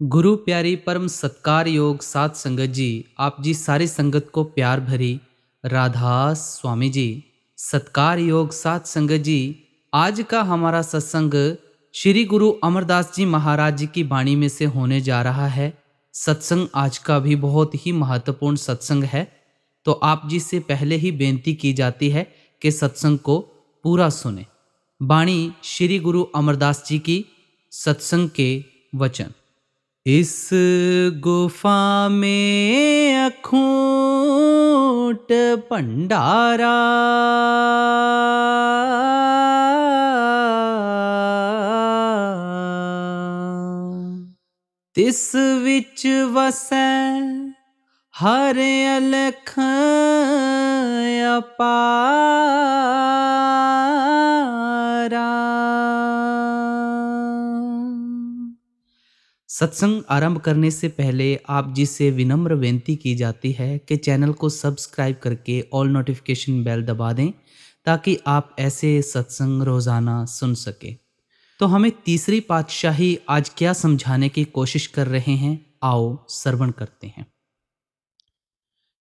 गुरु प्यारी परम सत्कार योग सात संगत जी, आप जी सारी संगत को प्यार भरी राधा स्वामी जी। सत्कार योग सात संगत जी, आज का हमारा सत्संग श्री गुरु अमरदास जी महाराज जी की वाणी में से होने जा रहा है। सत्संग आज का भी बहुत ही महत्वपूर्ण सत्संग है, तो आप जी से पहले ही बेनती की जाती है कि सत्संग को पूरा सुने। वाणी श्री गुरु अमरदास जी की, सत्संग के वचन। इस गुफा में अखूट भंडारा, तिस विच वसै हर अलख अपारा। सत्संग आरंभ करने से पहले आप जी से विनम्र विनती की जाती है कि चैनल को सब्सक्राइब करके ऑल नोटिफिकेशन बेल दबा दें, ताकि आप ऐसे सत्संग रोज़ाना सुन सके। तो हमें तीसरी पातशाही आज क्या समझाने की कोशिश कर रहे हैं, आओ श्रवण करते हैं।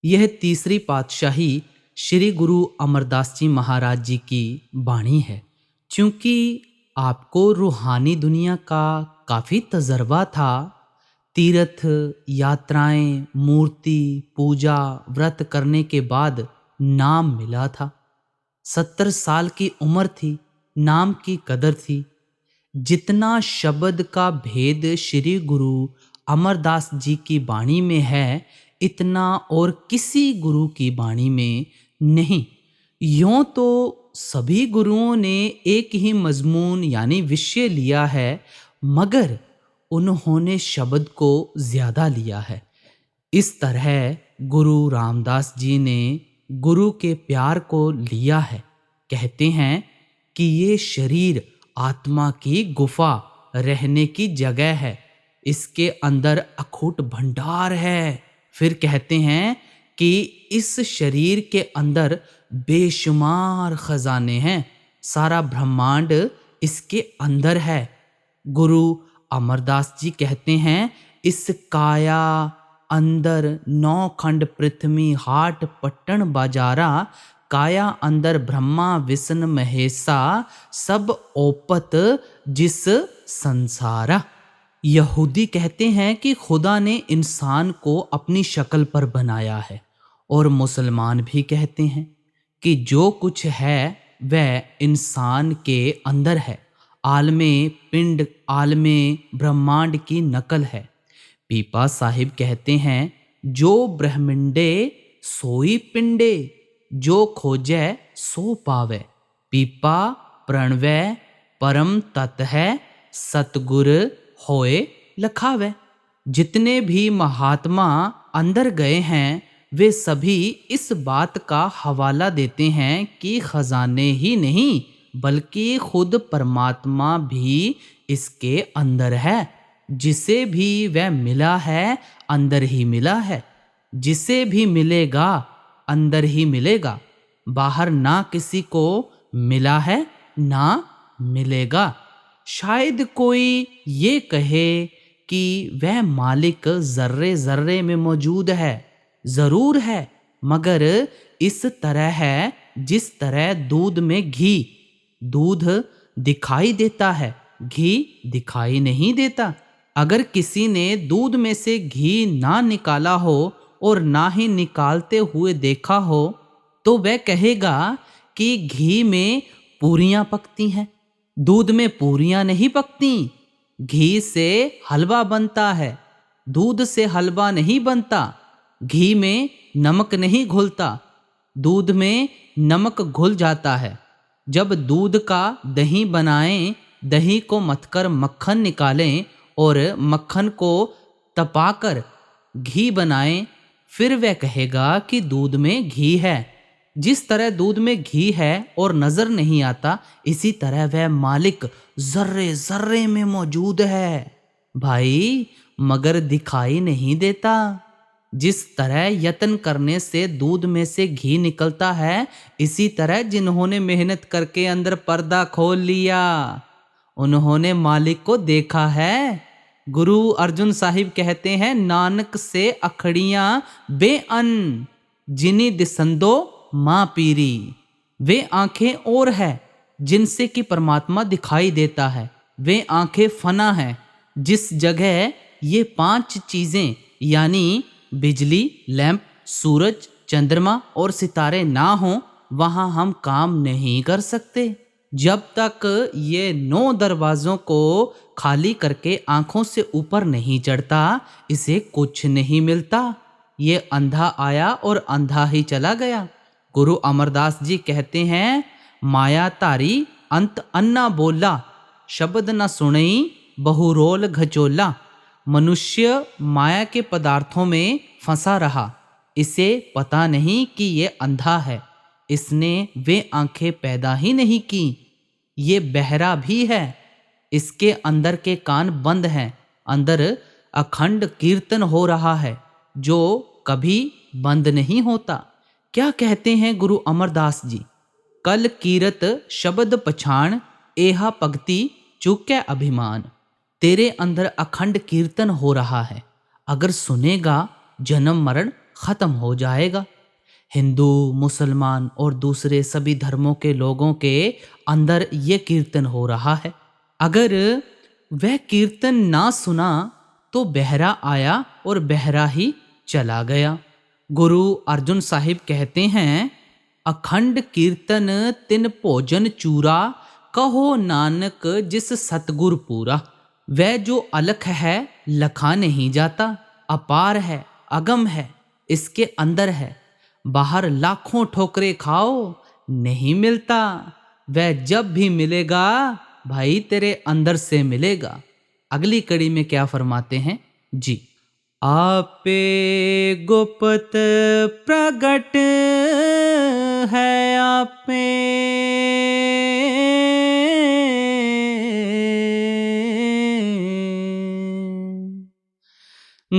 यह तीसरी पातशाही श्री गुरु अमरदास जी महाराज जी की वाणी है। चूँकि आपको रूहानी दुनिया का काफ़ी तजर्बा था, तीर्थ यात्राएं, मूर्ति पूजा व्रत करने के बाद नाम मिला था। 70 साल की उम्र थी, नाम की कदर थी। जितना शब्द का भेद श्री गुरु अमरदास जी की वाणी में है, इतना और किसी गुरु की वाणी में नहीं। यों तो सभी गुरुओं ने एक ही मजमून यानी विषय लिया है, मगर उन्होंने शब्द को ज्यादा लिया है। इस तरह गुरु रामदास जी ने गुरु के प्यार को लिया है। कहते हैं कि ये शरीर आत्मा की गुफा, रहने की जगह है, इसके अंदर अखूट भंडार है। फिर कहते हैं कि इस शरीर के अंदर बेशुमार खजाने हैं, सारा ब्रह्मांड इसके अंदर है। गुरु अमरदास जी कहते हैं, इस काया अंदर 9 खंड पृथ्वी हाट पट्टन बाजारा, काया अंदर ब्रह्मा विष्णु महेशा, सब ओपत जिस संसारा। यहूदी कहते हैं कि खुदा ने इंसान को अपनी शक्ल पर बनाया है, और मुसलमान भी कहते हैं कि जो कुछ है वह इंसान के अंदर है। आलमे पिंड, आलमे ब्रह्मांड की नकल है। पीपा साहिब कहते हैं, जो ब्रह्मंडे सोई पिंडे, जो खोजे सो पावे। पीपा प्रणवय परम तत् है, सतगुर होए लखावे। जितने भी महात्मा अंदर गए हैं, वे सभी इस बात का हवाला देते हैं कि खजाने ही नहीं, बल्कि खुद परमात्मा भी इसके अंदर है। जिसे भी वह मिला है, अंदर ही मिला है। जिसे भी मिलेगा, अंदर ही मिलेगा। बाहर ना किसी को मिला है, ना मिलेगा। शायद कोई ये कहे कि वह मालिक जर्रे जर्रे में मौजूद है। जरूर है, मगर इस तरह है जिस तरह दूध में घी। दूध दिखाई देता है, घी दिखाई नहीं देता। अगर किसी ने दूध में से घी ना निकाला हो और ना ही निकालते हुए देखा हो, तो वह कहेगा कि घी में पूरियां पकती हैं। दूध में पूरियां नहीं पकती। घी से हलवा बनता है, दूध से हलवा नहीं बनता। घी में नमक नहीं घुलता, दूध में नमक घुल जाता है। जब दूध का दही बनाएं, दही को मथकर मक्खन निकालें और मक्खन को तपाकर घी बनाएं, फिर वह कहेगा कि दूध में घी है। जिस तरह दूध में घी है और नजर नहीं आता, इसी तरह वह मालिक जर्रे जर्रे में मौजूद है भाई, मगर दिखाई नहीं देता। जिस तरह यत्न करने से दूध में से घी निकलता है, इसी तरह जिन्होंने मेहनत करके अंदर पर्दा खोल लिया, उन्होंने मालिक को देखा है। गुरु अर्जुन साहिब कहते हैं, नानक से अखड़ियां बेअन जिनी दिसंदो माँ पीरी। वे आंखें और है जिनसे कि परमात्मा दिखाई देता है। वे आंखें फना है जिस जगह ये 5 चीजें यानी बिजली, लैंप, सूरज, चंद्रमा और सितारे ना हों, वहां हम काम नहीं कर सकते। जब तक ये 9 दरवाजों को खाली करके आंखों से ऊपर नहीं चढ़ता, इसे कुछ नहीं मिलता। ये अंधा आया और अंधा ही चला गया। गुरु अमरदास जी कहते हैं, माया तारी अंत अन्ना बोला, शब्द न सुनई बहुरोल घचोला। मनुष्य माया के पदार्थों में फंसा रहा, इसे पता नहीं कि ये अंधा है। इसने वे आंखें पैदा ही नहीं की। ये बहरा भी है, इसके अंदर के कान बंद हैं। अंदर अखंड कीर्तन हो रहा है जो कभी बंद नहीं होता। क्या कहते हैं गुरु अमरदास जी? कल कीरत शब्द पछाण, एहा पगति चूकै अभिमान। तेरे अंदर अखंड कीर्तन हो रहा है, अगर सुनेगा जन्म मरण खत्म हो जाएगा। हिंदू, मुसलमान और दूसरे सभी धर्मों के लोगों के अंदर ये कीर्तन हो रहा है। अगर वह कीर्तन ना सुना तो बहरा आया और बहरा ही चला गया। गुरु अर्जुन साहिब कहते हैं, अखंड कीर्तन तिन भोजन चूरा, कहो नानक जिस सतगुर पूरा। वह जो अलख है लखा नहीं जाता, अपार है, अगम है, इसके अंदर है। बाहर लाखों ठोकरे खाओ, नहीं मिलता। वह जब भी मिलेगा भाई तेरे अंदर से मिलेगा। अगली कड़ी में क्या फरमाते हैं जी? आपे गुप्त प्रगट है, आपे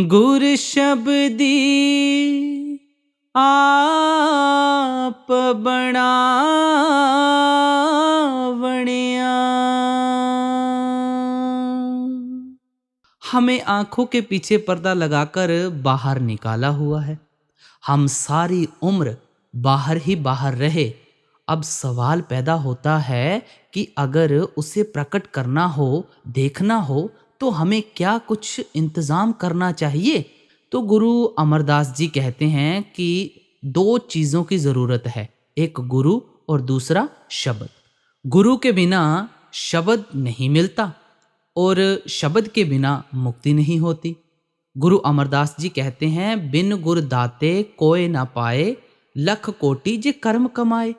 गुर शब्दी आप बनावणिया। हमें आंखों के पीछे पर्दा लगाकर बाहर निकाला हुआ है। हम सारी उम्र बाहर ही बाहर रहे। अब सवाल पैदा होता है कि अगर उसे प्रकट करना हो, देखना हो, तो हमें क्या कुछ इंतजाम करना चाहिए? तो गुरु अमरदास जी कहते हैं कि 2 चीज़ों की ज़रूरत है, एक गुरु और दूसरा शब्द। गुरु के बिना शब्द नहीं मिलता और शब्द के बिना मुक्ति नहीं होती। गुरु अमरदास जी कहते हैं, बिन गुर दाते कोय ना पाए, लख कोटि जे कर्म कमाए।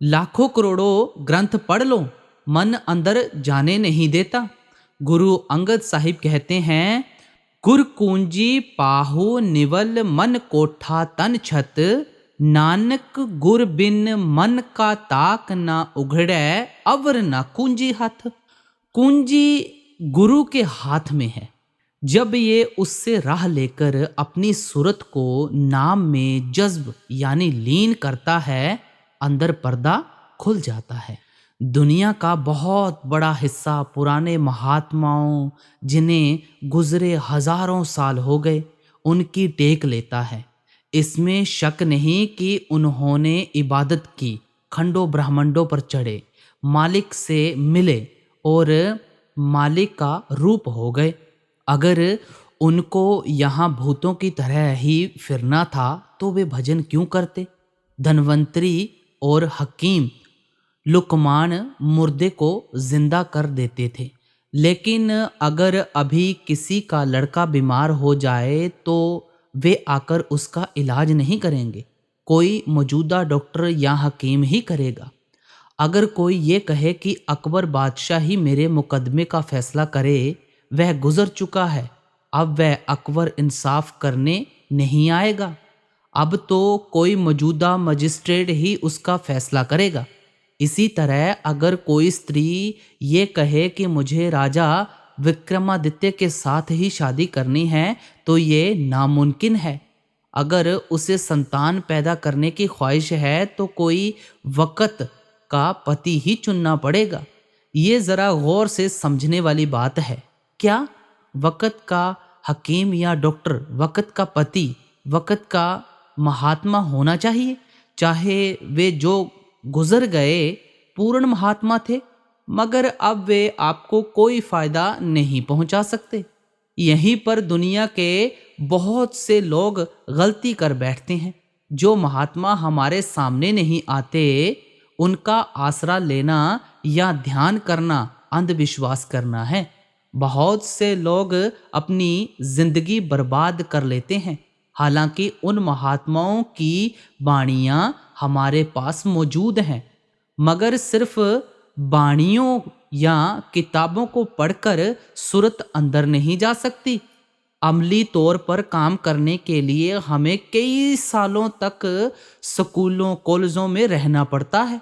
लाखों करोड़ों ग्रंथ पढ़ लो, मन अंदर जाने नहीं देता। गुरु अंगद साहिब कहते हैं, गुर कुंजी पाहु निवल मन कोठा तन छत, नानक गुर बिन मन का ताक ना उघड़े, अवर ना कुंजी हाथ। कुंजी गुरु के हाथ में है। जब ये उससे राह लेकर अपनी सूरत को नाम में जज्ब यानी लीन करता है, अंदर पर्दा खुल जाता है। दुनिया का बहुत बड़ा हिस्सा पुराने महात्माओं, जिन्हें गुजरे हजारों साल हो गए, उनकी टेक लेता है। इसमें शक नहीं कि उन्होंने इबादत की, खंडों ब्रह्मांडों पर चढ़े, मालिक से मिले और मालिक का रूप हो गए। अगर उनको यहाँ भूतों की तरह ही फिरना था तो वे भजन क्यों करते? धनवंतरी और हकीम लुकमान मुर्दे को जिंदा कर देते थे। लेकिन अगर अभी किसी का लड़का बीमार हो जाए तो वे आकर उसका इलाज नहीं करेंगे, कोई मौजूदा डॉक्टर या हकीम ही करेगा। अगर कोई ये कहे कि अकबर बादशाह ही मेरे मुकदमे का फैसला करे, वह गुजर चुका है, अब वह अकबर इंसाफ करने नहीं आएगा। अब तो कोई मौजूदा मजिस्ट्रेट ही उसका फैसला करेगा। इसी तरह अगर कोई स्त्री ये कहे कि मुझे राजा विक्रमादित्य के साथ ही शादी करनी है, तो ये नामुमकिन है। अगर उसे संतान पैदा करने की ख्वाहिश है तो कोई वक़्त का पति ही चुनना पड़ेगा। ये ज़रा गौर से समझने वाली बात है। क्या वक़्त का हकीम या डॉक्टर, वक़्त का पति, वक़्त का महात्मा होना चाहिए। चाहे वे जो गुज़र गए पूर्ण महात्मा थे, मगर अब वे आपको कोई फ़ायदा नहीं पहुंचा सकते। यहीं पर दुनिया के बहुत से लोग गलती कर बैठते हैं। जो महात्मा हमारे सामने नहीं आते, उनका आसरा लेना या ध्यान करना अंधविश्वास करना है। बहुत से लोग अपनी जिंदगी बर्बाद कर लेते हैं, हालांकि उन महात्माओं की वाणियाँ हमारे पास मौजूद हैं, मगर सिर्फ वाणियों या किताबों को पढ़कर सूरत अंदर नहीं जा सकती। अमली तौर पर काम करने के लिए हमें कई सालों तक स्कूलों कॉलेजों में रहना पड़ता है।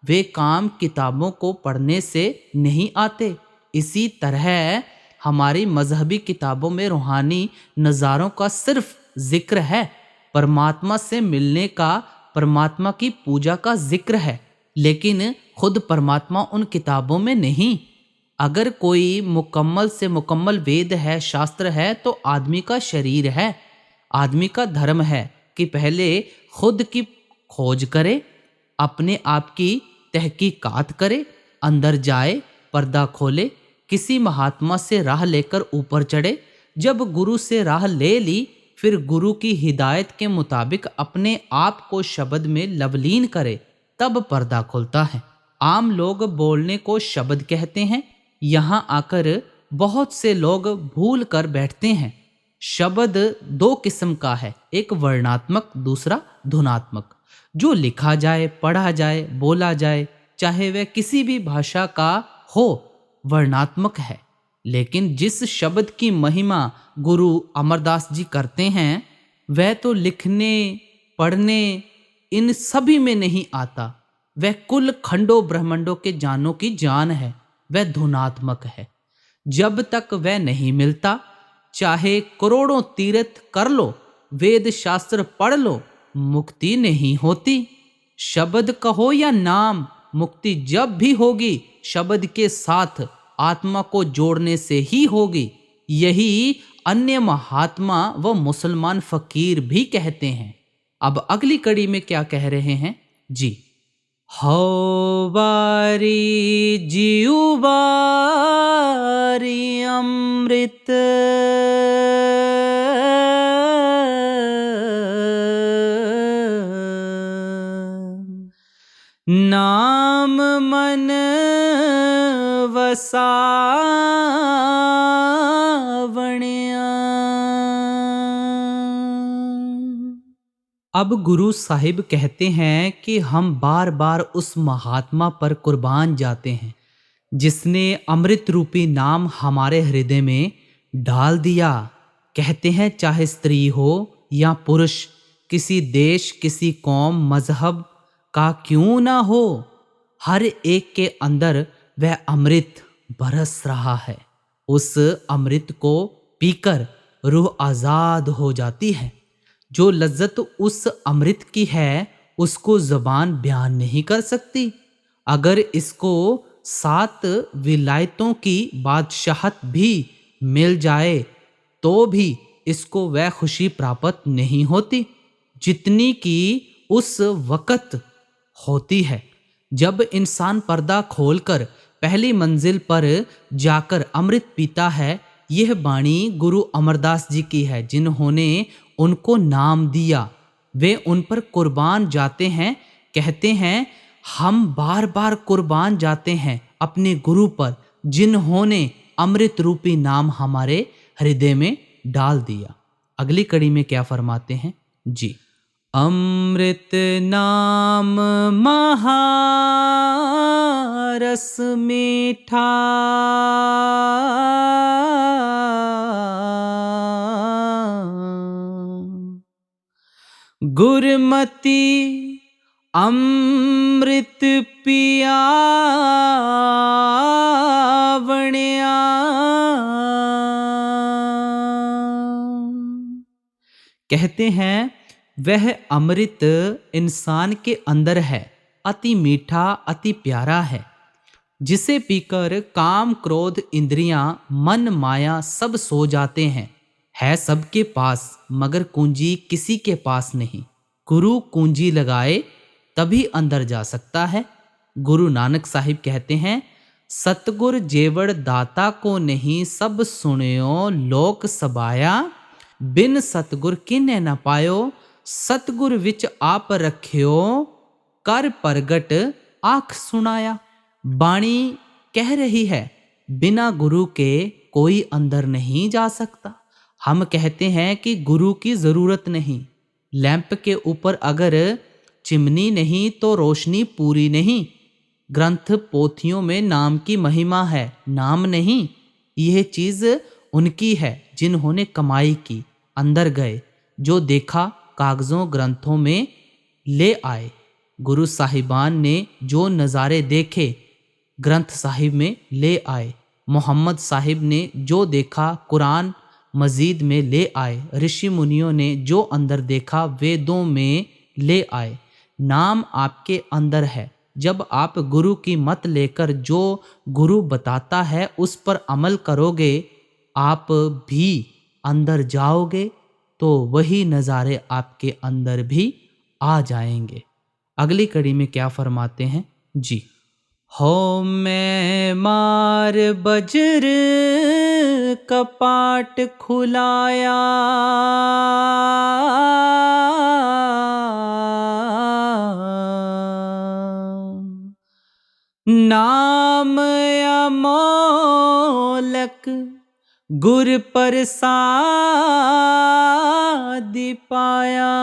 वे काम किताबों को पढ़ने से नहीं आते। इसी तरह हमारी मजहबी किताबों में रूहानी नज़ारों का सिर्फ जिक्र है, परमात्मा से मिलने का, परमात्मा की पूजा का जिक्र है, लेकिन खुद परमात्मा उन किताबों में नहीं। अगर कोई मुकम्मल से मुकम्मल वेद है, शास्त्र है, तो आदमी का शरीर है। आदमी का धर्म है कि पहले खुद की खोज करे, अपने आप की तहकीकात करे, अंदर जाए, पर्दा खोले, किसी महात्मा से राह लेकर ऊपर चढ़े। जब गुरु से राह ले ली, फिर गुरु की हिदायत के मुताबिक अपने आप को शब्द में लवलीन करे, तब पर्दा खुलता है। आम लोग बोलने को शब्द कहते हैं। यहाँ आकर बहुत से लोग भूल कर बैठते हैं। शब्द दो किस्म का है, एक वर्णात्मक, दूसरा धुनात्मक। जो लिखा जाए, पढ़ा जाए, बोला जाए, चाहे वह किसी भी भाषा का हो, वर्णात्मक है। लेकिन जिस शब्द की महिमा गुरु अमरदास जी करते हैं, वह तो लिखने, पढ़ने, इन सभी में नहीं आता। वह कुल खंडों ब्रह्मंडों के जानों की जान है, वह धुनात्मक है। जब तक वह नहीं मिलता, चाहे करोड़ों तीर्थ कर लो, वेद शास्त्र पढ़ लो, मुक्ति नहीं होती। शब्द कहो या नाम, मुक्ति जब भी होगी शब्द के साथ आत्मा को जोड़ने से ही होगी। यही अन्य महात्मा व मुसलमान फकीर भी कहते हैं। अब अगली कड़ी में क्या कह रहे हैं जी। हौ बारी जीव बारी अमृत, नाम मन वसावण्या। अब गुरु साहिब कहते हैं कि हम बार बार उस महात्मा पर कुर्बान जाते हैं जिसने अमृत रूपी नाम हमारे हृदय में डाल दिया। कहते हैं चाहे स्त्री हो या पुरुष, किसी देश, किसी कौम, मजहब का क्यों ना हो, हर एक के अंदर वह अमृत बरस रहा है। उस अमृत को पीकर रूह आज़ाद हो जाती है। जो लज्जत उस अमृत की है, उसको ज़बान बयान नहीं कर सकती। अगर इसको 7 विलायतों की बादशाहत भी मिल जाए, तो भी इसको वह खुशी प्राप्त नहीं होती जितनी कि उस वक़्त होती है जब इंसान पर्दा खोलकर पहली मंजिल पर जाकर अमृत पीता है। यह बाणी गुरु अमरदास जी की है, जिन्होंने उनको नाम दिया। वे उन पर कुर्बान जाते हैं। कहते हैं हम बार बार कुर्बान जाते हैं अपने गुरु पर, जिन्होंने अमृत रूपी नाम हमारे हृदय में डाल दिया। अगली कड़ी में क्या फरमाते हैं जी। अमृत नाम महारस मीठा, गुरमति अमृत पिया वण्या। कहते हैं वह अमृत इंसान के अंदर है, अति मीठा, अति प्यारा है। जिसे पीकर काम क्रोध इंद्रियां मन माया सब सो जाते हैं। है सबके पास मगर कुंजी किसी के पास नहीं। गुरु कुंजी लगाए तभी अंदर जा सकता है। गुरु नानक साहिब कहते हैं, सतगुर जेवड़ दाता को नहीं सब सुनियो लोक सबाया। बिन सतगुर किन्ने न पायो सतगुर विच आप रखियो। कर प्रगट आँख सुनाया। बाणी कह रही है, बिना गुरु के कोई अंदर नहीं जा सकता। हम कहते हैं कि गुरु की जरूरत नहीं। लैंप के ऊपर अगर चिमनी नहीं तो रोशनी पूरी नहीं। ग्रंथ पोथियों में नाम की महिमा है, नाम नहीं। यह चीज उनकी है जिन्होंने कमाई की, अंदर गए, जो देखा कागजों ग्रंथों में ले आए। गुरु साहिबान ने जो नज़ारे देखे ग्रंथ साहिब में ले आए। मोहम्मद साहिब ने जो देखा कुरान मजीद में ले आए। ऋषि मुनियों ने जो अंदर देखा वेदों में ले आए। नाम आपके अंदर है। जब आप गुरु की मत लेकर जो गुरु बताता है उस पर अमल करोगे, आप भी अंदर जाओगे तो वही नज़ारे आपके अंदर भी आ जाएंगे। अगली कड़ी में क्या फरमाते हैं जी। हो मैं मार बजर कपाट खुलाया। नाम अमोलक गुर प्रसाद पाया।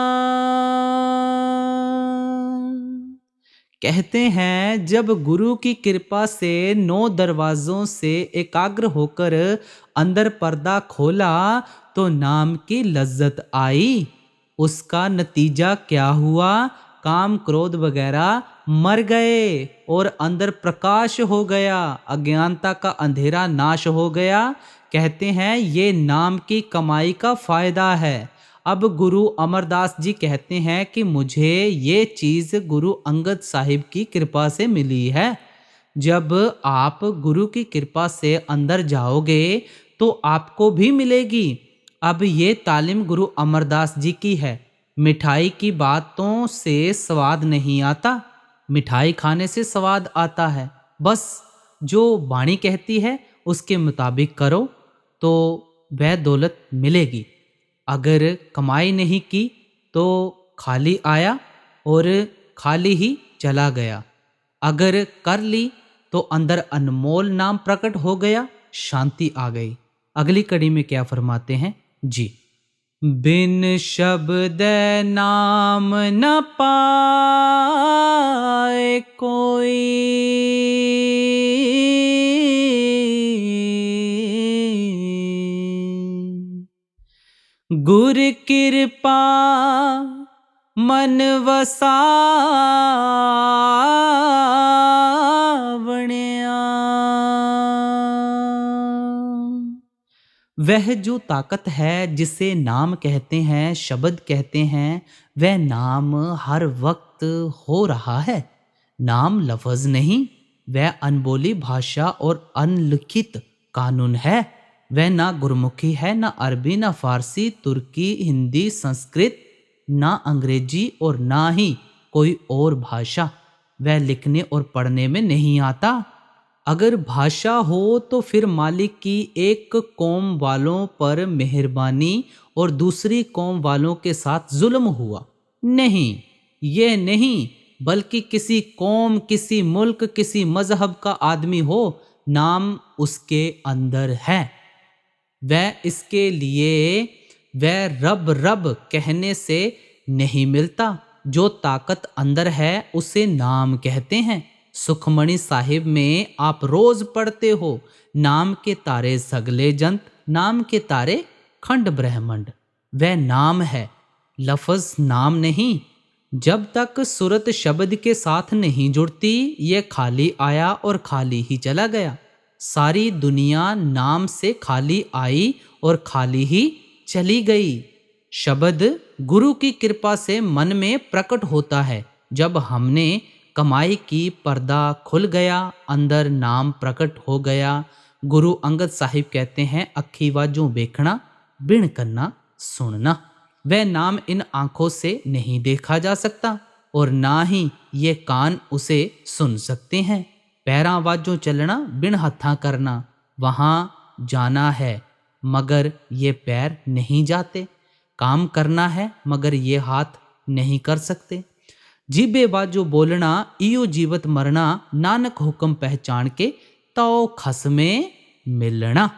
कहते हैं, जब गुरु की कृपा से 9 दरवाज़ों से एकाग्र होकर अंदर पर्दा खोला तो नाम की लज्जत आई। उसका नतीजा क्या हुआ? काम क्रोध वगैरह मर गए और अंदर प्रकाश हो गया। अज्ञानता का अंधेरा नाश हो गया। कहते हैं ये नाम की कमाई का फायदा है। अब गुरु अमरदास जी कहते हैं कि मुझे ये चीज़ गुरु अंगद साहिब की कृपा से मिली है। जब आप गुरु की कृपा से अंदर जाओगे तो आपको भी मिलेगी। अब ये तालीम गुरु अमरदास जी की है। मिठाई की बातों से स्वाद नहीं आता, मिठाई खाने से स्वाद आता है। बस जो वाणी कहती है उसके मुताबिक करो तो वह दौलत मिलेगी। अगर कमाई नहीं की तो खाली आया और खाली ही चला गया। अगर कर ली तो अंदर अनमोल नाम प्रकट हो गया, शांति आ गई। अगली कड़ी में क्या फरमाते हैं जी। बिन शब्द नाम न पाए कोई, गुर कृपा मन वसावण्या। वह जो ताकत है जिसे नाम कहते हैं, शब्द कहते हैं, वह नाम हर वक्त हो रहा है। नाम लफ्ज़ नहीं, वह अनबोली भाषा और अनलिखित कानून है। वह ना गुरमुखी है, ना अरबी, ना फारसी, तुर्की, हिंदी, संस्कृत, ना अंग्रेजी और ना ही कोई और भाषा। वह लिखने और पढ़ने में नहीं आता। अगर भाषा हो तो फिर मालिक की एक कौम वालों पर मेहरबानी और दूसरी कौम वालों के साथ जुल्म हुआ। नहीं, ये नहीं, बल्कि किसी कौम, किसी मुल्क, किसी मजहब का आदमी हो, नाम उसके अंदर है। वह इसके लिए वह रब रब कहने से नहीं मिलता। जो ताकत अंदर है उसे नाम कहते हैं। सुखमणि साहिब में आप रोज पढ़ते हो, नाम के तारे सगले जंत, नाम के तारे खंड ब्रह्मंड। वह नाम है, लफ्ज़ नाम नहीं। जब तक सूरत शब्द के साथ नहीं जुड़ती, ये खाली आया और खाली ही चला गया। सारी दुनिया नाम से खाली आई और खाली ही चली गई। शब्द गुरु की कृपा से मन में प्रकट होता है। जब हमने कमाई की पर्दा खुल गया, अंदर नाम प्रकट हो गया। गुरु अंगद साहिब कहते हैं, अखी वाजों देखना बिन करना सुनना। वह नाम इन आंखों से नहीं देखा जा सकता और ना ही ये कान उसे सुन सकते हैं। पैरां वाजों चलना बिन हत्था करना, वहाँ जाना है मगर ये पैर नहीं जाते। काम करना है मगर ये हाथ नहीं कर सकते। जीबे बाजो बोलना इयो जीवत मरना, नानक हुक्म पहचान के तो खस में मिलना।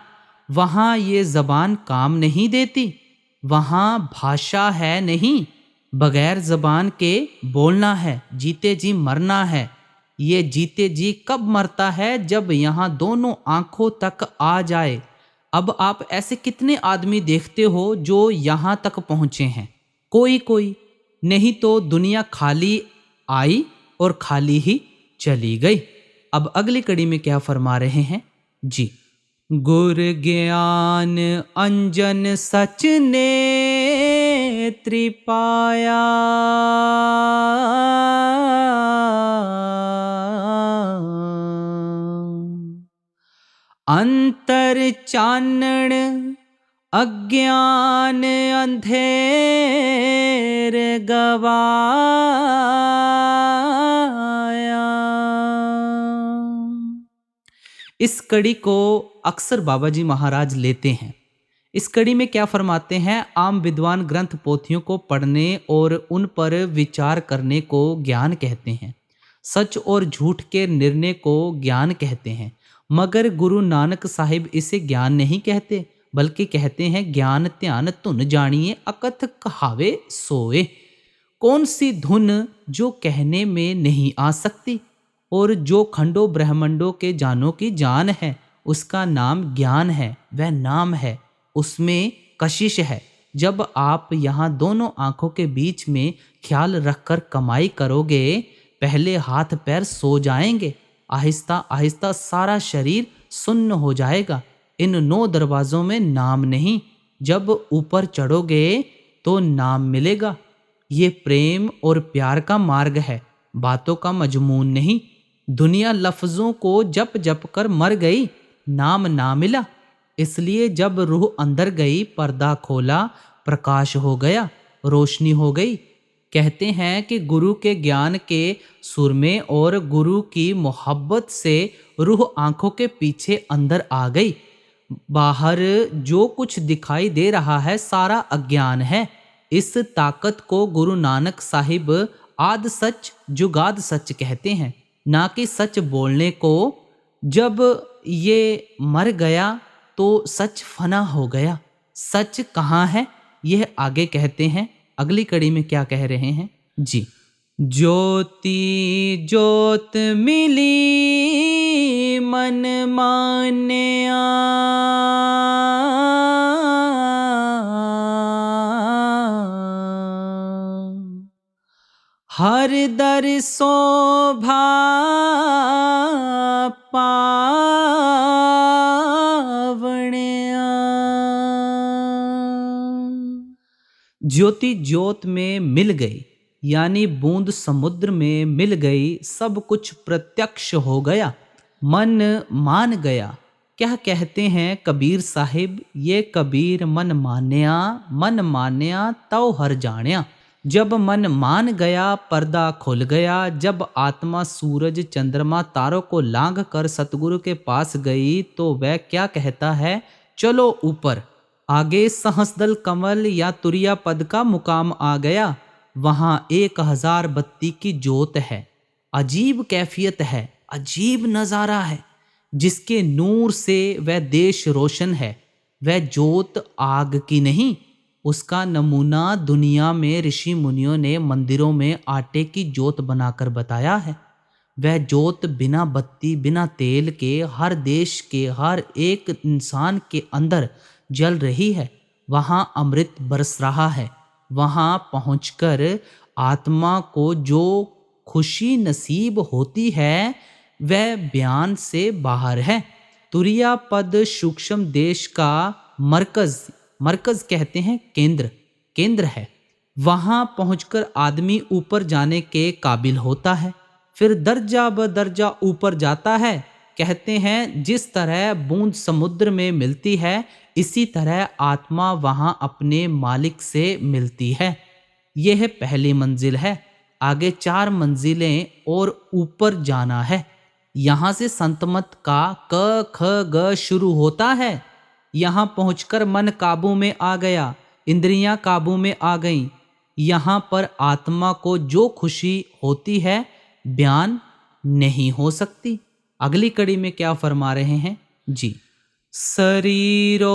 वहाँ ये जबान काम नहीं देती, वहाँ भाषा है नहीं, बगैर जबान के बोलना है, जीते जी मरना है। ये जीते जी कब मरता है, जब यहाँ दोनों आंखों तक आ जाए। अब आप ऐसे कितने आदमी देखते हो जो यहाँ तक पहुँचे हैं? कोई कोई, नहीं तो दुनिया खाली आई और खाली ही चली गई। अब अगली कड़ी में क्या फरमा रहे हैं जी। गुर ज्ञान अंजन सच ने त्रिपाया, अंतर चानण अज्ञान अंधेर गवाया। इस कड़ी को अक्सर बाबा जी महाराज लेते हैं। इस कड़ी में क्या फरमाते हैं? आम विद्वान ग्रंथ पोथियों को पढ़ने और उन पर विचार करने को ज्ञान कहते हैं। सच और झूठ के निर्णय को ज्ञान कहते हैं। मगर गुरु नानक साहिब इसे ज्ञान नहीं कहते, बल्कि कहते हैं ज्ञान ध्यान धुन जानिए, अकथ कहावे सोए। कौन सी धुन जो कहने में नहीं आ सकती, और जो खंडों ब्रह्मंडों के जानों की जान है, उसका नाम ज्ञान है। वह नाम है, उसमें कशिश है। जब आप यहाँ दोनों आंखों के बीच में ख्याल रखकर कमाई करोगे, पहले हाथ पैर सो जाएंगे, आहिस्ता आहिस्ता सारा शरीर सुन्न हो जाएगा। इन 9 दरवाज़ों में नाम नहीं, जब ऊपर चढ़ोगे तो नाम मिलेगा। ये प्रेम और प्यार का मार्ग है, बातों का मजमून नहीं। दुनिया लफ्ज़ों को जप जप कर मर गई, नाम ना मिला। इसलिए जब रूह अंदर गई, पर्दा खोला, प्रकाश हो गया, रोशनी हो गई। कहते हैं कि गुरु के ज्ञान के सुरमे और गुरु की मोहब्बत से रूह आंखों के पीछे अंदर आ गई। बाहर जो कुछ दिखाई दे रहा है सारा अज्ञान है। इस ताकत को गुरु नानक साहिब आद सच जुगाद सच कहते हैं, ना कि सच बोलने को। जब ये मर गया तो सच फना हो गया। सच कहाँ है, यह आगे कहते हैं। अगली कड़ी में क्या कह रहे हैं जी। ज्योति ज्योत मिली मन मान्या, हर दर शोभा पावण्या। ज्योति ज्योत में मिल गई, यानी बूंद समुद्र में मिल गई। सब कुछ प्रत्यक्ष हो गया, मन मान गया। क्या कहते हैं कबीर साहिब? ये कबीर मन मान्या तौ हर जान्या। जब मन मान गया, पर्दा खुल गया। जब आत्मा सूरज चंद्रमा तारों को लांघ कर सतगुरु के पास गई, तो वह क्या कहता है? चलो ऊपर। आगे सहस्दल कमल या तुरिया पद का मुकाम आ गया। वहाँ 1000 बत्ती की जोत है। अजीब कैफियत है, अजीब नज़ारा है। जिसके नूर से वह देश रोशन है। वह जोत आग की नहीं, उसका नमूना दुनिया में ऋषि मुनियों ने मंदिरों में आटे की जोत बनाकर बताया है। वह जोत बिना बत्ती बिना तेल के हर देश के हर एक इंसान के अंदर जल रही है। वहाँ अमृत बरस रहा है। वहाँ पहुँचकर आत्मा को जो खुशी नसीब होती है वह बयान से बाहर है। तुरिया पद सूक्ष्म देश का मरकज कहते हैं, केंद्र है। वहाँ पहुँचकर आदमी ऊपर जाने के काबिल होता है। फिर दर्जा ब दर्जा ऊपर जाता है। कहते हैं जिस तरह बूंद समुद्र में मिलती है, इसी तरह आत्मा वहाँ अपने मालिक से मिलती है। यह पहली मंजिल है। आगे 4 मंजिलें और ऊपर जाना है। यहाँ से संतमत का क ख ग शुरू होता है। यहाँ पहुंचकर मन काबू में आ गया, इंद्रियां काबू में आ गईं। यहाँ पर आत्मा को जो खुशी होती है बयान नहीं हो सकती। अगली कड़ी में क्या फरमा रहे हैं जी। शरीरो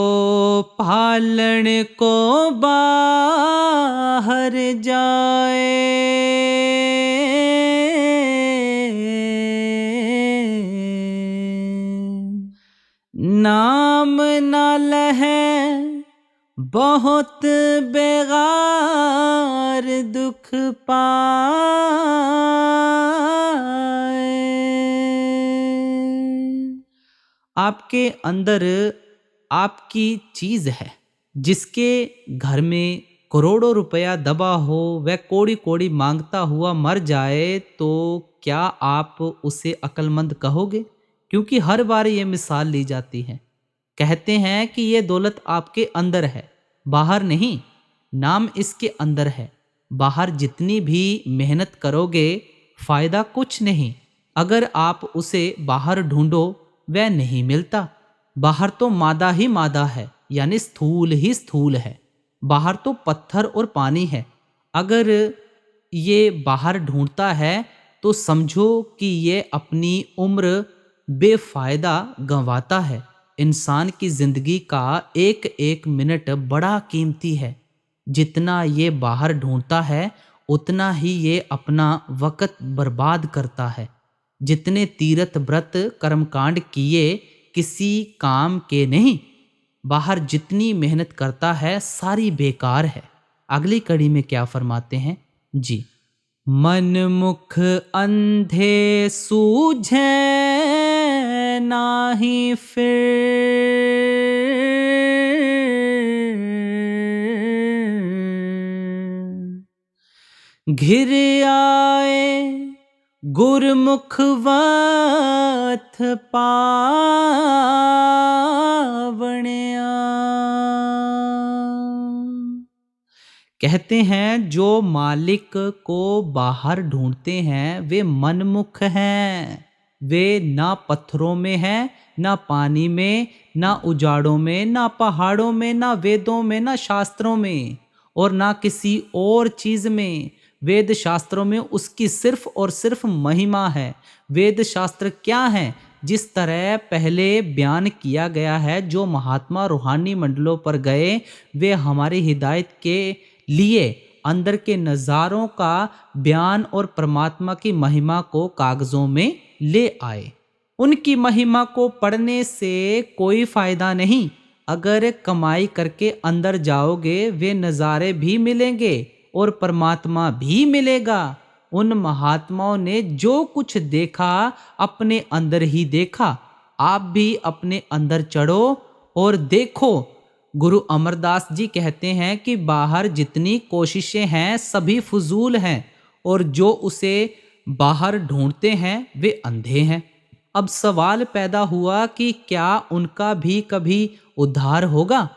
पालन को बाहर जाए, नाम न लहे बहुत बेगार दुख पाए। आपके अंदर आपकी चीज है, जिसके घर में करोड़ों रुपया दबा हो, वह कोड़ी कोड़ी मांगता हुआ मर जाए तो क्या आप उसे अक्लमंद कहोगे? क्योंकि हर बार ये मिसाल ली जाती है। कहते हैं कि ये दौलत आपके अंदर है, बाहर नहीं। नाम इसके अंदर है। बाहर जितनी भी मेहनत करोगे फायदा कुछ नहीं। अगर आप उसे बाहर ढूंढो वह नहीं मिलता। बाहर तो मादा ही मादा है, यानी स्थूल ही स्थूल है। बाहर तो पत्थर और पानी है। अगर ये बाहर ढूंढता है तो समझो कि ये अपनी उम्र बेफायदा गंवाता है। इंसान की जिंदगी का एक एक मिनट बड़ा कीमती है। जितना ये बाहर ढूंढता है उतना ही ये अपना वक़्त बर्बाद करता है। जितने तीर्थ व्रत कर्मकांड किए किसी काम के नहीं। बाहर जितनी मेहनत करता है सारी बेकार है। अगली कड़ी में क्या फरमाते हैं जी। मन मुख अंधे सूझे नाही फिर, घिर आए गुरमुख वथ पावणिया। कहते हैं जो मालिक को बाहर ढूंढते हैं वे मनमुख हैं। वे ना पत्थरों में हैं, ना पानी में, ना उजाड़ों में, ना पहाड़ों में, ना वेदों में, ना शास्त्रों में, और ना किसी और चीज में। वेद शास्त्रों में उसकी सिर्फ और सिर्फ महिमा है। वेद शास्त्र क्या है? जिस तरह पहले बयान किया गया है, जो महात्मा रूहानी मंडलों पर गए वे हमारी हिदायत के लिए अंदर के नज़ारों का बयान और परमात्मा की महिमा को कागजों में ले आए। उनकी महिमा को पढ़ने से कोई फायदा नहीं। अगर कमाई करके अंदर जाओगे वे नज़ारे भी मिलेंगे और परमात्मा भी मिलेगा। उन महात्माओं ने जो कुछ देखा अपने अंदर ही देखा। आप भी अपने अंदर चढ़ो और देखो। गुरु अमरदास जी कहते हैं कि बाहर जितनी कोशिशें हैं सभी फजूल हैं, और जो उसे बाहर ढूंढते हैं वे अंधे हैं। अब सवाल पैदा हुआ कि क्या उनका भी कभी उद्धार होगा?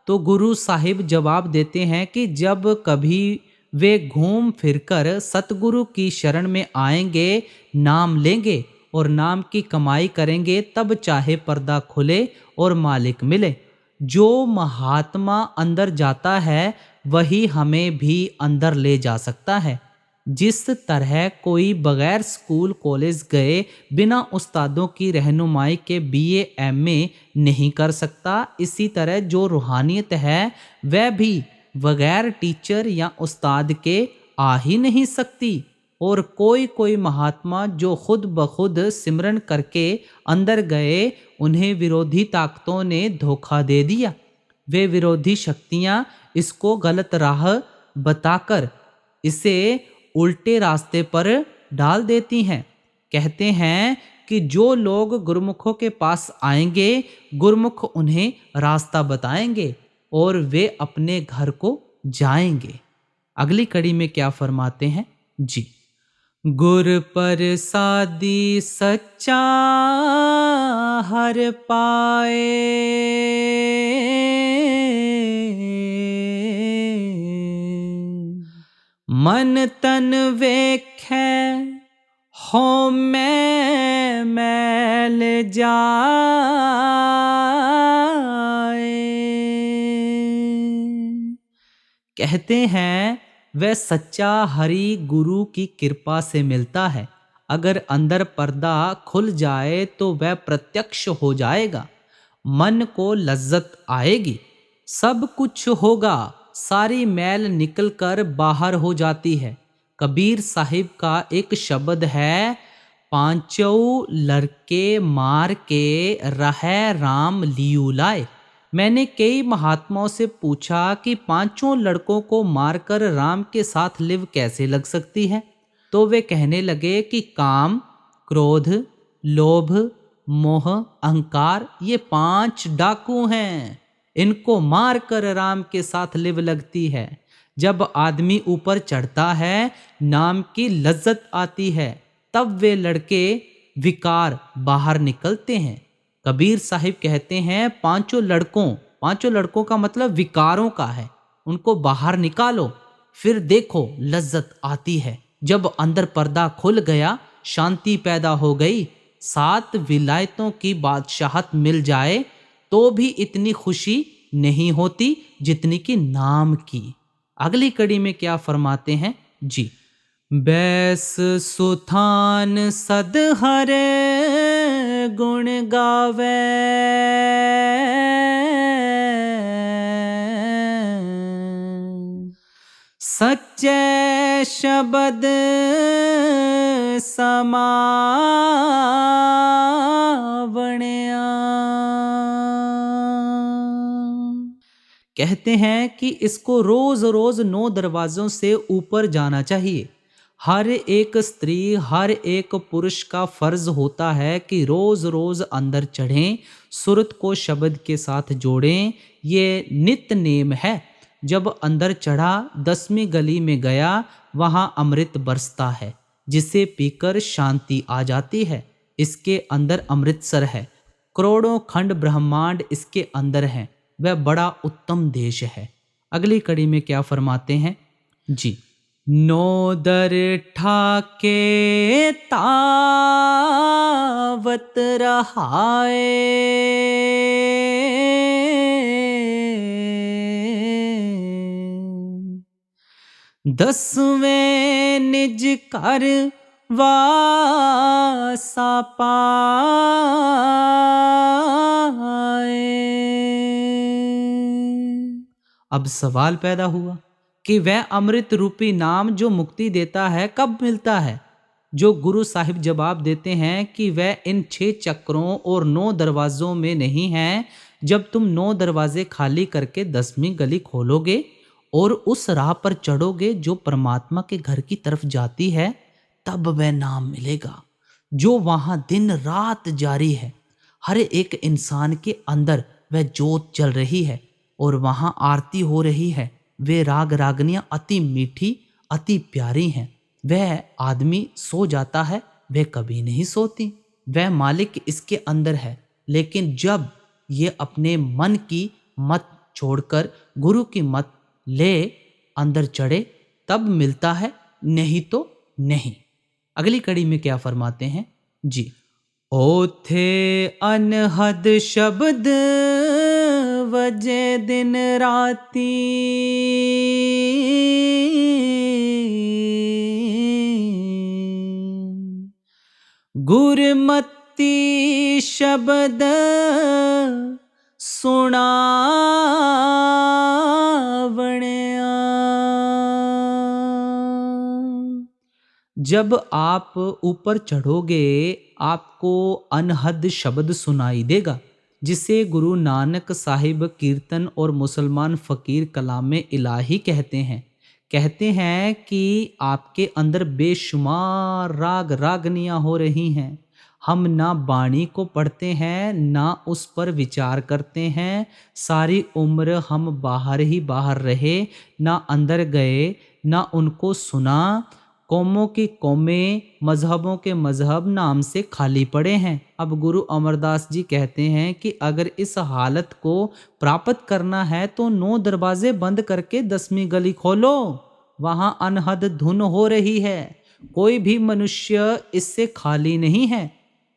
तो गुरु साहिब जवाब देते हैं कि जब कभी वे घूम फिरकर सतगुरु की शरण में आएंगे, नाम लेंगे और नाम की कमाई करेंगे, तब चाहे पर्दा खुले और मालिक मिले। जो महात्मा अंदर जाता है वही हमें भी अंदर ले जा सकता है। जिस तरह कोई बगैर स्कूल कॉलेज गए बिना उस्तादों की रहनुमाई के बीए एमए नहीं कर सकता, इसी तरह जो रूहानियत है वह भी बगैर टीचर या उस्ताद के आ ही नहीं सकती। और कोई कोई महात्मा जो खुद ब खुद सिमरन करके अंदर गए, उन्हें विरोधी ताकतों ने धोखा दे दिया। वे विरोधी शक्तियां इसको गलत राह बताकर इसे उल्टे रास्ते पर डाल देती हैं। कहते हैं कि जो लोग गुरुमुखों के पास आएंगे, गुरुमुख उन्हें रास्ता बताएंगे और वे अपने घर को जाएंगे। अगली कड़ी में क्या फरमाते हैं जी। गुर प्रसादी सच्चा हर पाए, मन तन वेखै हो मैं मैल जाए। कहते हैं वह सच्चा हरि गुरु की कृपा से मिलता है। अगर अंदर पर्दा खुल जाए तो वह प्रत्यक्ष हो जाएगा। मन को लज्जत आएगी, सब कुछ होगा, सारी मैल निकलकर बाहर हो जाती है। कबीर साहिब का एक शब्द है, पांचों लड़के मार के रहे राम लियू लाए। मैंने कई महात्माओं से पूछा कि पांचों लड़कों को मारकर राम के साथ लिव कैसे लग सकती है, तो वे कहने लगे कि काम, क्रोध, लोभ, मोह, अहंकार ये 5 डाकू हैं। इनको मारकर राम के साथ लिव लगती है। जब आदमी ऊपर चढ़ता है, नाम की लज्जत आती है, तब वे लड़के विकार बाहर निकलते हैं। कबीर साहिब कहते हैं पांचों लड़कों का मतलब विकारों का है, उनको बाहर निकालो, फिर देखो लज्जत आती है। जब अंदर पर्दा खुल गया, शांति पैदा हो गई, 7 विलायतों की बादशाहत मिल जाए तो भी इतनी खुशी नहीं होती जितनी कि नाम की। अगली कड़ी में क्या फरमाते हैं जी, बैस सुथान सद हरे गुण गावे, सच्चे शब्द समावणिया। कहते हैं कि इसको रोज रोज 9 दरवाजों से ऊपर जाना चाहिए। हर एक स्त्री, हर एक पुरुष का फर्ज होता है कि रोज रोज अंदर चढ़ें, सुरत को शब्द के साथ जोड़ें। ये नित्य नेम है। जब अंदर चढ़ा, 10वीं गली में गया, वहां अमृत बरसता है, जिसे पीकर शांति आ जाती है। इसके अंदर अमृतसर है, करोड़ों खंड ब्रह्मांड इसके अंदर हैं। वह बड़ा उत्तम देश है। अगली कड़ी में क्या फरमाते हैं जी, नोदर ठाके तावत रहाए, दसवें निज कर वासा पाए। अब सवाल पैदा हुआ कि वह अमृत रूपी नाम जो मुक्ति देता है कब मिलता है। जो गुरु साहिब जवाब देते हैं कि वह इन 6 चक्रों और 9 दरवाजों में नहीं है। जब तुम 9 दरवाजे खाली करके 10वीं गली खोलोगे और उस राह पर चढ़ोगे जो परमात्मा के घर की तरफ जाती है, तब वह नाम मिलेगा जो वहां दिन रात जारी है। हर एक इंसान के अंदर वह जोत जल रही है और वहां आरती हो रही है। वे राग रागनियां अति मीठी, अति प्यारी हैं। वह आदमी सो जाता है, वह कभी नहीं सोती। वह मालिक इसके अंदर है। लेकिन जब ये अपने मन की मत छोड़कर गुरु की मत ले अंदर चढ़े, तब मिलता है, नहीं तो नहीं। अगली कड़ी में क्या फरमाते हैं जी, ओथे अनहद शब्द वजे दिन राती, गुरमती शब्द सुनावणिया। जब आप ऊपर चढ़ोगे, आपको अनहद शब्द सुनाई देगा, जिसे गुरु नानक साहिब कीर्तन और मुसलमान फ़कीर कलाम इलाही कहते हैं। कहते हैं कि आपके अंदर बेशुमार राग रागनियाँ हो रही हैं। हम ना बाणी को पढ़ते हैं, ना उस पर विचार करते हैं। सारी उम्र हम बाहर ही बाहर रहे, ना अंदर गए, ना उनको सुना। कौमों की कौमें, मजहबों के मजहब नाम से खाली पड़े हैं। अब गुरु अमरदास जी कहते हैं कि अगर इस हालत को प्राप्त करना है तो 9 दरवाजे बंद करके 10वीं गली खोलो, वहां अनहद धुन हो रही है। कोई भी मनुष्य इससे खाली नहीं है।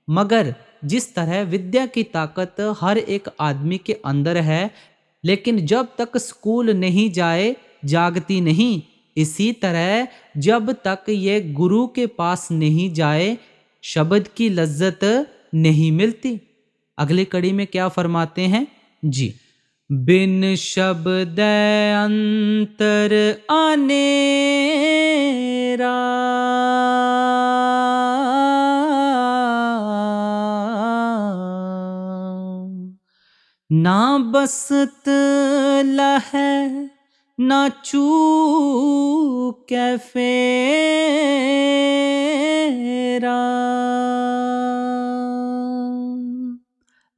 मगर जिस तरह विद्या की ताकत हर एक आदमी के अंदर है, लेकिन जब तक स्कूल नहीं जाए जागती नहीं, इसी तरह जब तक ये गुरु के पास नहीं जाए शब्द की लज्जत नहीं मिलती। अगली कड़ी में क्या फरमाते हैं जी। बिन शब्द अंतर अनेरा, ना बसत लहै ना चूकै फेरा।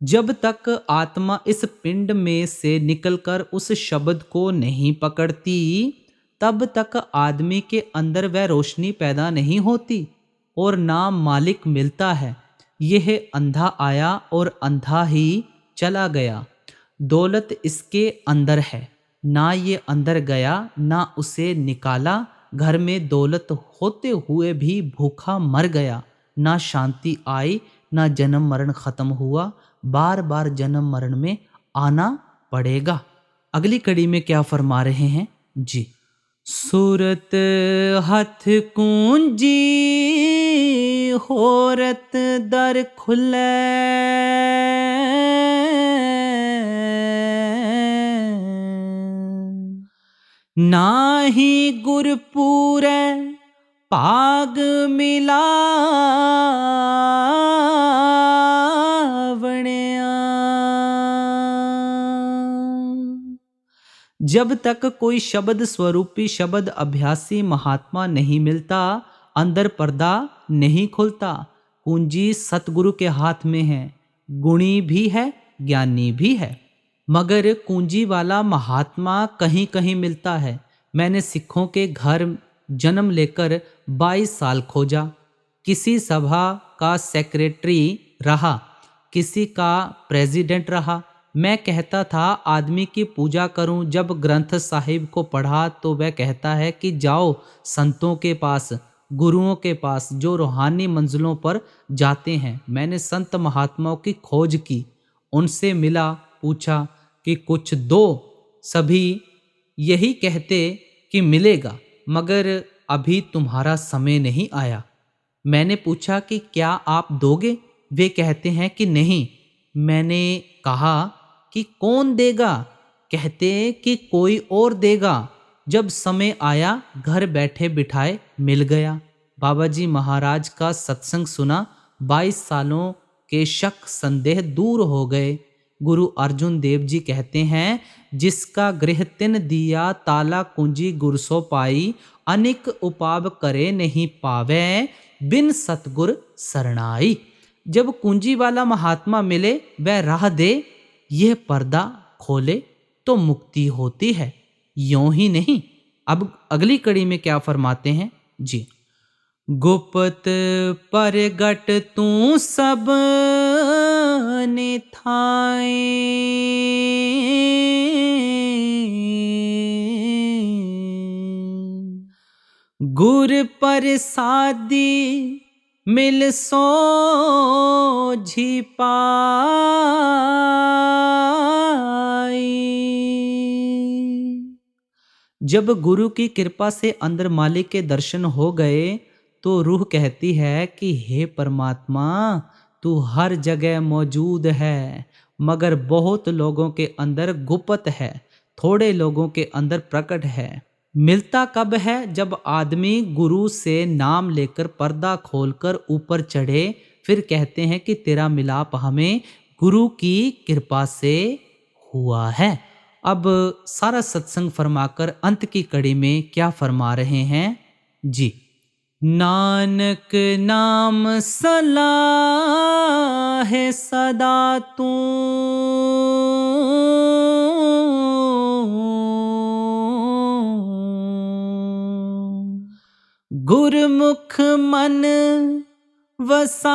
जब तक आत्मा इस पिंड में से निकलकर उस शब्द को नहीं पकड़ती, तब तक आदमी के अंदर वह रोशनी पैदा नहीं होती और ना मालिक मिलता है। यह अंधा आया और अंधा ही चला गया। दौलत इसके अंदर है, ना ये अंदर गया ना उसे निकाला। घर में दौलत होते हुए भी भूखा मर गया। ना शांति आई ना जन्म मरण खत्म हुआ। बार बार जन्म मरण में आना पड़ेगा। अगली कड़ी में क्या फरमा रहे हैं जी। सूरत हथ कुंजी होरत दर खुले, नाही गुरपूरे पाग मिलावणिया। जब तक कोई शब्द स्वरूपी शब्द अभ्यासी महात्मा नहीं मिलता, अंदर पर्दा नहीं खुलता। कुंजी सतगुरु के हाथ में है, गुणी भी है ज्ञानी भी है। मगर कुंजी वाला महात्मा कहीं कहीं मिलता है। मैंने सिखों के घर जन्म लेकर 22 साल खोजा। किसी सभा का सेक्रेटरी रहा, किसी का प्रेसिडेंट रहा। मैं कहता था आदमी की पूजा करूं। जब ग्रंथ साहिब को पढ़ा तो वह कहता है कि जाओ संतों के पास, गुरुओं के पास जो रूहानी मंजिलों पर जाते हैं। मैंने संत महात्माओं की खोज की, उनसे मिला, पूछा कि कुछ दो। सभी यही कहते कि मिलेगा, मगर अभी तुम्हारा समय नहीं आया। मैंने पूछा कि क्या आप दोगे? वे कहते हैं कि नहीं। मैंने कहा कि कौन देगा? कहते कि कोई और देगा। जब समय आया घर बैठे बिठाए मिल गया। बाबा जी महाराज का सत्संग सुना। 22 सालों के शक संदेह दूर हो गए। गुरु अर्जुन देव जी कहते हैं, जिसका गृह तिन दिया ताला कुंजी गुरसो पाई, अनिक उपाव करे नहीं पावे बिन सतगुर सरणाई। जब कुंजी वाला महात्मा मिले, वह राह दे, यह पर्दा खोले तो मुक्ति होती है, यों ही नहीं। अब अगली कड़ी में क्या फरमाते हैं जी। गुप्त परगट तू सब निथाए, गुर प्रसादी मिल सोझी पाई। जब गुरु की कृपा से अंदर मालिक के दर्शन हो गए तो रूह कहती है कि हे परमात्मा, तू हर जगह मौजूद है, मगर बहुत लोगों के अंदर गुप्त है, थोड़े लोगों के अंदर प्रकट है। मिलता कब है? जब आदमी गुरु से नाम लेकर पर्दा खोलकर ऊपर चढ़े। फिर कहते हैं कि तेरा मिलाप हमें गुरु की कृपा से हुआ है। अब सारा सत्संग फरमाकर अंत की कड़ी में क्या फरमा रहे हैं जी। नानक नाम सलाह सदा तू, गुरमुख मन वसावणिया।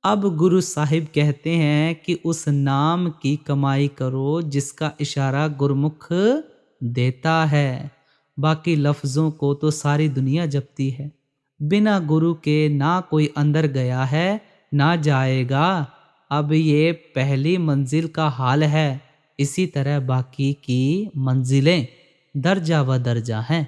अब गुरु साहिब कहते हैं कि उस नाम की कमाई करो जिसका इशारा गुरमुख देता है। बाकी लफ्ज़ों को तो सारी दुनिया जपती है। बिना गुरु के ना कोई अंदर गया है ना जाएगा। अब ये पहली मंजिल का हाल है। इसी तरह बाकी की मंजिलें दर्जा व दर्जा हैं,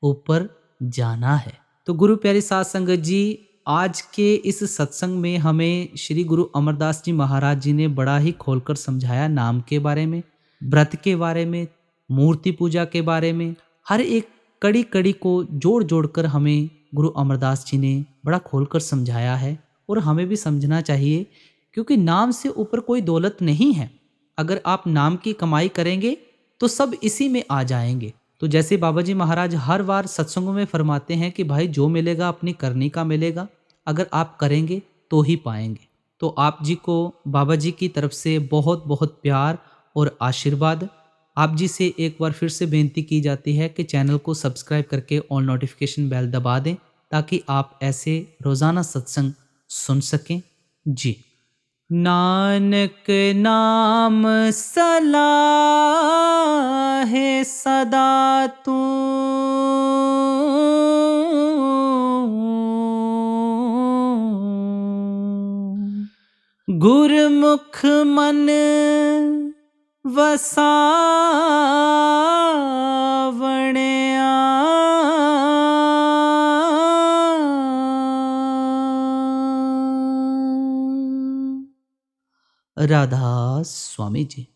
ऊपर जाना है। तो गुरु प्यारी साध संगत जी, आज के इस सत्संग में हमें श्री गुरु अमरदास जी महाराज जी ने बड़ा ही खोलकर समझाया नाम के बारे में, व्रत के बारे में, मूर्ति पूजा के बारे में। हर एक कड़ी कड़ी को जोड़ जोड़कर हमें गुरु अमरदास जी ने बड़ा खोलकर समझाया है और हमें भी समझना चाहिए, क्योंकि नाम से ऊपर कोई दौलत नहीं है। अगर आप नाम की कमाई करेंगे तो सब इसी में आ जाएंगे। तो जैसे बाबा जी महाराज हर बार सत्संगों में फरमाते हैं कि भाई जो मिलेगा अपनी करनी का मिलेगा, अगर आप करेंगे तो ही पाएंगे। तो आप जी को बाबा जी की तरफ से बहुत बहुत प्यार और आशीर्वाद। आप जी से एक बार फिर से बेनती की जाती है कि चैनल को सब्सक्राइब करके ऑल नोटिफिकेशन बेल दबा दें, ताकि आप ऐसे रोज़ाना सत्संग सुन सकें। जी। नानक नाम सलाहे सदा तू, गुरमुख मन वसावणिया। राधा स्वामी जी।